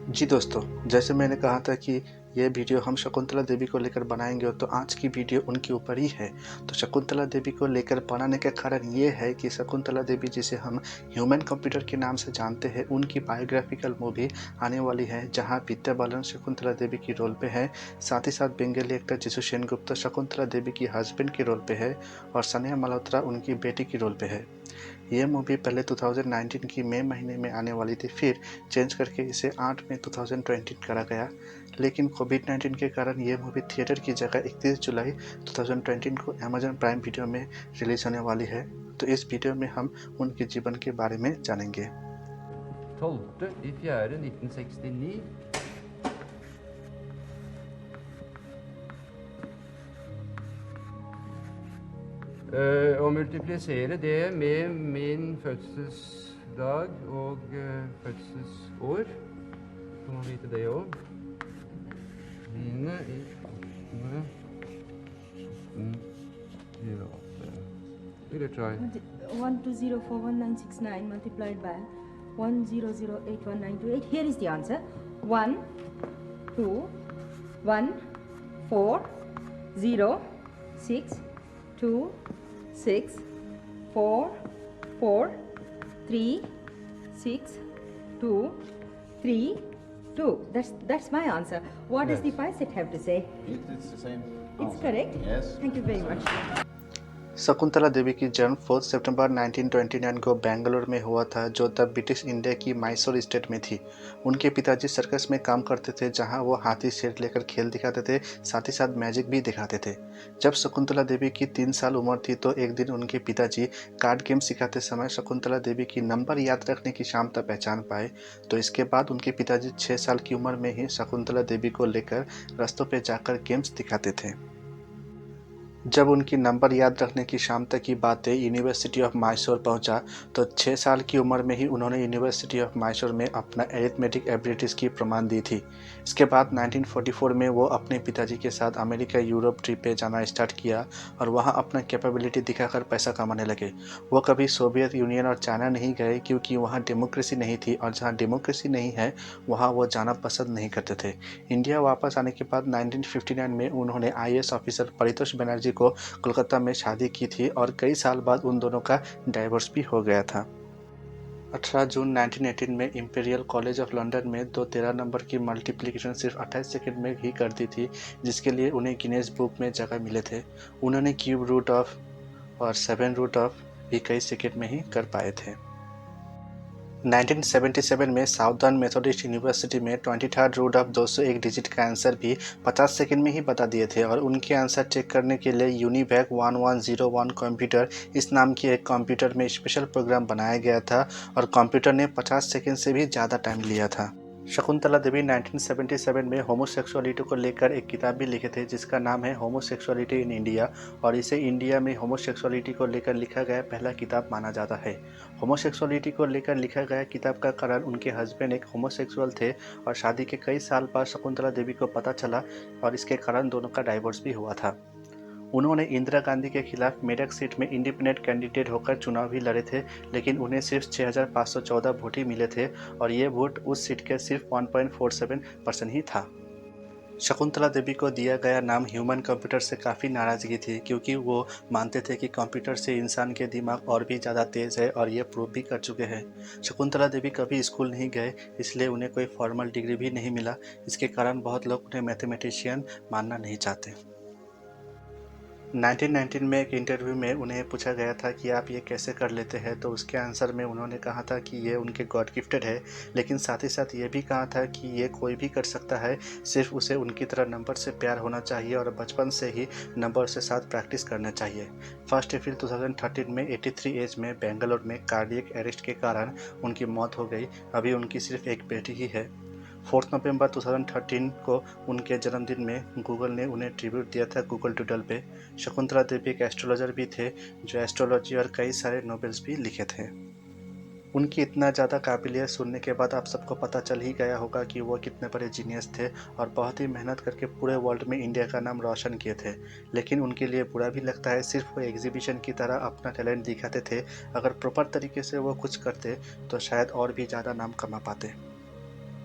जी दोस्तों, जैसे मैंने कहा था कि ये वीडियो हम शकुंतला देवी को लेकर बनाएँगे, तो आज की वीडियो उनके ऊपर ही है। तो शकुंतला देवी को लेकर बनाने का कारण ये है कि शकुंतला देवी जिसे हम ह्यूमन कंप्यूटर के नाम से जानते हैं, उनकी बायोग्राफिकल मूवी आने वाली है, जहाँ विद्या बालन शकुंतला देवी की रोल पे है। साथ ही साथ बंगाली एक्टर जिशु सेनगुप्ता शकुंतला देवी की हस्बैंड के रोल पे है और सनिया मल्होत्रा उनकी बेटी की रोल पे है। ये मूवी पहले 2019 की मई महीने में आने वाली थी, फिर चेंज करके इसे 8 मई 2020 करा गया, लेकिन कोविड-19 के कारण ये मूवी थिएटर की जगह 31 जुलाई 2020 को अमेज़न प्राइम वीडियो में रिलीज़ होने वाली है। तो इस वीडियो में हम उनके जीवन के बारे में जानेंगे। 12.4.1969. Å multiplisere det med min fødselsdag og fødselsår, kan man vite det òg. 9 i 8. 1708. Will you try? 12041969 multiplied by 1008192. Here is the answer. 1 2 1 4 0 6 2 6 4 4 3 6 2 3 2. That's my answer. What does Yes. the pie set have to say? It's the same. It's answer. correct. Yes. Thank you very much. Shakuntala Devi की जन्म 4 सितंबर 1929 को बेंगलुरु में हुआ था, जो तब British India की Mysore state में थी। उनके पिताजी सर्कस में काम करते थे, जहां वो हाथी शेर लेकर खेल दिखाते थे, साथ ही साथ मैजिक भी दिखाते थे। जब शकुंतला देवी की 3 साल उम्र थी, तो एक दिन उनके पिताजी कार्ड गेम सिखाते समय शकुंतला देवी की नंबर याद रखने की क्षमता पहचान पाए। तो इसके बाद उनके पिताजी 6 साल की उम्र में ही शकुंतला देवी को लेकर रास्तों पर जाकर गेम्स दिखाते थे। जब उनकी नंबर याद रखने की क्षमता की बातें यूनिवर्सिटी ऑफ मैसूर पहुंचा, तो 6 साल की उम्र में ही उन्होंने यूनिवर्सिटी ऑफ मैसूर में अपना एरिथमेटिक एबिलिटीज़ की प्रमाण दी थी। इसके बाद 1944 में वो अपने पिताजी के साथ अमेरिका यूरोप ट्रिप पे जाना स्टार्ट किया और वहां अपना कैपेबिलिटी दिखाकर पैसा कमाने लगे। वो कभी सोवियत यूनियन और चाइना नहीं गए, क्योंकि वहाँ डेमोक्रेसी नहीं थी, और जहाँ डेमोक्रेसी नहीं है वहाँ वो जाना पसंद नहीं करते थे। इंडिया वापस आने के बाद 1959 में उन्होंने IAS ऑफिसर परितोष बनर्जी को कोलकाता में शादी की थी और कई साल बाद उन दोनों का डाइवोर्स भी हो गया था। 18 जून 1918 में इंपीरियल कॉलेज ऑफ लंदन में 2 13 नंबर की मल्टीप्लिकेशन सिर्फ 28 सेकंड में ही कर दी थी, जिसके लिए उन्हें गिनेस बुक में जगह मिले थे। उन्होंने क्यूब रूट ऑफ और 7 रूट ऑफ भी कई सेकंड में ही कर पाए थे। 1977 में साउदर्न मेथोडिस्ट यूनिवर्सिटी में 23rd रूट ऑफ 201 डिजिट का आंसर भी 50 सेकंड में ही बता दिए थे, और उनके आंसर चेक करने के लिए यूनिवैक 1101 कंप्यूटर इस नाम की एक कंप्यूटर में स्पेशल प्रोग्राम बनाया गया था, और कंप्यूटर ने 50 सेकंड से भी ज़्यादा टाइम लिया था। शकुंतला देवी 1977 में होमोसेक्सुअलिटी को लेकर एक किताब भी लिखे थे, जिसका नाम है होमोसेक्सुअलिटी इन इंडिया, और इसे इंडिया में होमोसेक्सुअलिटी को लेकर लिखा गया पहला किताब माना जाता है। होमोसेक्सुअलिटी को लेकर लिखा गया किताब का कारण उनके हस्बैंड एक होमोसेक्सुअल थे, और शादी के कई साल बाद शकुंतला देवी को पता चला, और इसके कारण दोनों का डाइवोर्स भी हुआ था। उन्होंने इंदिरा गांधी के खिलाफ मेरठ सीट में इंडिपेंडेंट कैंडिडेट होकर चुनाव भी लड़े थे, लेकिन उन्हें सिर्फ 6,514 वोट ही मिले थे, और ये वोट उस सीट के सिर्फ 1.47% ही था। शकुंतला देवी को दिया गया नाम ह्यूमन कंप्यूटर से काफ़ी नाराज़गी थी, क्योंकि वो मानते थे कि कंप्यूटर से इंसान के दिमाग और भी ज़्यादा तेज़ है, और ये प्रूव भी कर चुके हैं। शकुंतला देवी कभी स्कूल नहीं गए, इसलिए उन्हें कोई फॉर्मल डिग्री भी नहीं मिला। इसके कारण बहुत लोग उन्हें मैथमेटिशियन मानना नहीं चाहते। 1919 में एक इंटरव्यू में उन्हें पूछा गया था कि आप ये कैसे कर लेते हैं, तो उसके आंसर में उन्होंने कहा था कि ये उनके गॉड गिफ्टेड है, लेकिन साथ ही साथ ये भी कहा था कि ये कोई भी कर सकता है, सिर्फ उसे उनकी तरह नंबर से प्यार होना चाहिए और बचपन से ही नंबर से साथ प्रैक्टिस करना चाहिए। 1 अप्रैल 2013 में 83 एज में बेंगलोर में कार्डियक अरेस्ट के कारण उनकी मौत हो गई। अभी उनकी सिर्फ एक बेटी ही है। 4 नवंबर 2013 को उनके जन्मदिन में गूगल ने उन्हें ट्रिब्यूट दिया था गूगल डूडल पे। शकुंतला देवी एक एस्ट्रोलॉजर भी थे, जो एस्ट्रोलॉजी और कई सारे नोवेल्स भी लिखे थे। उनकी इतना ज़्यादा काबिलियत सुनने के बाद आप सबको पता चल ही गया होगा कि वो कितने बड़े जीनियस थे, और बहुत ही मेहनत करके पूरे वर्ल्ड में इंडिया का नाम रोशन किए थे। लेकिन उनके लिए बुरा भी लगता है, सिर्फ वो एग्जीबिशन की तरह अपना टैलेंट दिखाते थे। अगर प्रॉपर तरीके से वो कुछ करते तो शायद और भी ज़्यादा नाम कमा पाते।